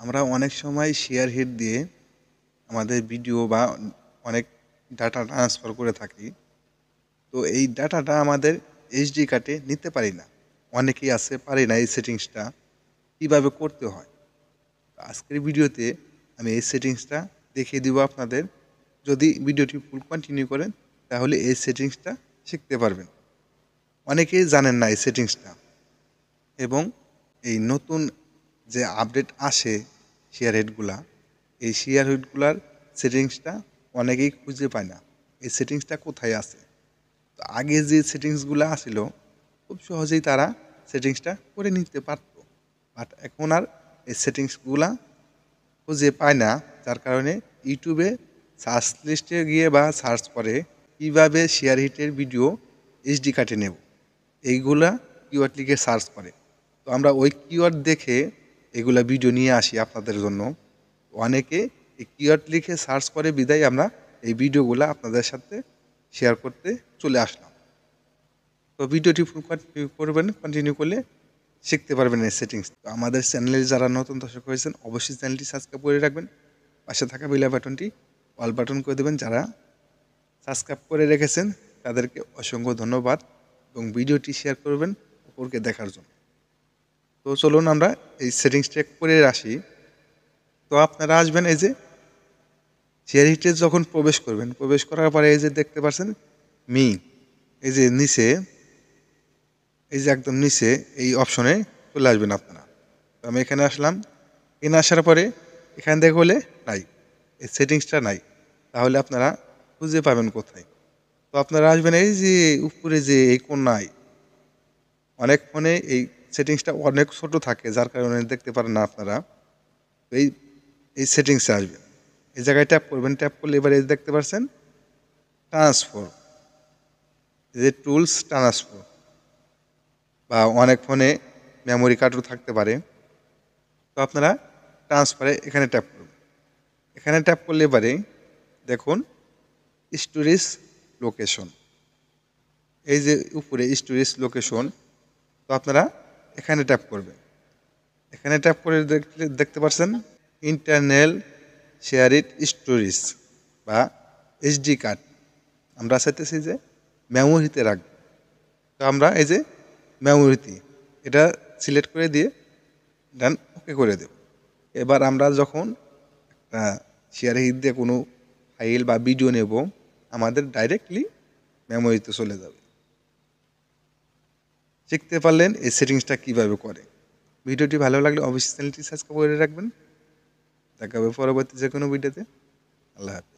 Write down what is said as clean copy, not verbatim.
আমরা অনেক সময় শেয়ার হিট দিয়ে আমাদের ভিডিও বা অনেক ডাটা ট্রান্সফার করে থাকি। তো এই ডাটাটা আমাদের এইচডি কার্ডে নিতে পারি না। অনেকেই আছে পারি না এই সেটিংসটা কীভাবে করতে হয়। তো আজকের ভিডিওতে আমি এই সেটিংসটা দেখিয়ে দিব আপনাদের। যদি ভিডিওটি ফুল কন্টিনিউ করেন তাহলে এই সেটিংসটা শিখতে পারবেন। অনেকেই জানেন না এই সেটিংসটা, এবং এই নতুন যে আপডেট আসে শেয়ার হেডগুলা, এই শেয়ার হেডগুলার সেটিংসটা অনেকেই খুঁজে পায় না। এই সেটিংসটা কোথায় আছে? তো আগে যে সেটিংসগুলো আসিল খুব সহজেই তারা সেটিংসটা করে নিতে পারত, বাট এখন আর এই সেটিংসগুলা খুঁজে পায় না। যার কারণে ইউটিউবে সার্চ লিস্টে গিয়ে বা সার্চ করে কীভাবে শেয়ার হিটের ভিডিও এইচডি কার্ডে নেব, এইগুলা কিওয়ার্ড লিখে সার্চ করে। তো আমরা ওই কিওয়ার্ড দেখে এগুলা ভিডিও নিয়ে আসি আপনাদের জন্য। অনেকে এই কিওয়ার্ড লিখে সার্চ করে বিদায় আমরা এই ভিডিওগুলো আপনাদের সাথে শেয়ার করতে চলে আসলাম। তো ভিডিওটি ফুল কন্টিনিউ করবেন, কন্টিনিউ করলে শিখতে পারবেন এই সেটিংস। তো আমাদের চ্যানেলে যারা নতুন দর্শক হয়েছেন অবশ্যই চ্যানেলটি সাবস্ক্রাইব করে রাখবেন, পাশে থাকা বেল বাটনটি অল বাটন করে দেবেন। যারা সাবস্ক্রাইব করে রেখেছেন তাদেরকে অসংখ্য ধন্যবাদ, এবং ভিডিওটি শেয়ার করবেন অপরকে দেখার জন্য। তো চলুন আমরা এই সেটিংস চেক করে আসি। তো আপনারা আসবেন এই যে শেয়ার হিটে যখন প্রবেশ করবেন, প্রবেশ করার পরে এই যে দেখতে পাচ্ছেন মি, এই যে নিচে, এই যে একদম নিচে এই অপশনে চলে আসবেন আপনারা। তো আমি এখানে আসলাম, এখানে আসার পরে এখান থেকে হলে নাই, এই সেটিংসটা নাই, তাহলে আপনারা খুঁজে পাবেন কোথায়? তো আপনারা আসবেন এই যে উপরে যে এই কোণায়, অনেক ফোনে এই সেটিংসটা অনেক ছোট থাকে যার কারণে দেখতে পারেন না আপনারা। এই এই সেটিংসে আসবেন, এই জায়গায় ট্যাপ করবেন, ট্যাপ করলে এবার এই দেখতে পাচ্ছেন ট্রান্সফার, এই যে টুলস ট্রান্সফার, বা অনেক ফোনে মেমোরি কার্ডও থাকতে পারে। তো আপনারা ট্রান্সফারে এখানে ট্যাপ করবেন, এখানে ট্যাপ করলে এবারে দেখুন স্টোরেজ লোকেশন, এই যে উপরে স্টোরেজ লোকেশন। তো আপনারা এখানে ট্যাপ করবেন, এখানে ট্যাপ করে দেখতে পাচ্ছেন ইন্টারনাল শেয়ার ইট স্টোরেজ বা এইচডি কার্ড। আমরা চাইতেছি যে মেমোরিতে রাখবো, তো আমরা এই যে মেমোরিতে এটা সিলেক্ট করে দিয়ে দেন ওকে করে দেব। এবার আমরা যখন একটা শেয়ার হিট দিয়ে কোনো ফাইল বা ভিডিও নেব, আমাদের ডাইরেক্টলি মেমোরিতে চলে যাবে। শিখতে পারলেন এই সেটিংসটা কীভাবে করে। ভিডিওটি ভালো লাগলে অবশ্যই চ্যানেলটি সাবস্ক্রাইব করে রাখবেন। দেখা হবে পরবর্তী যে কোনো ভিডিওতে। আল্লাহ হাফেজ।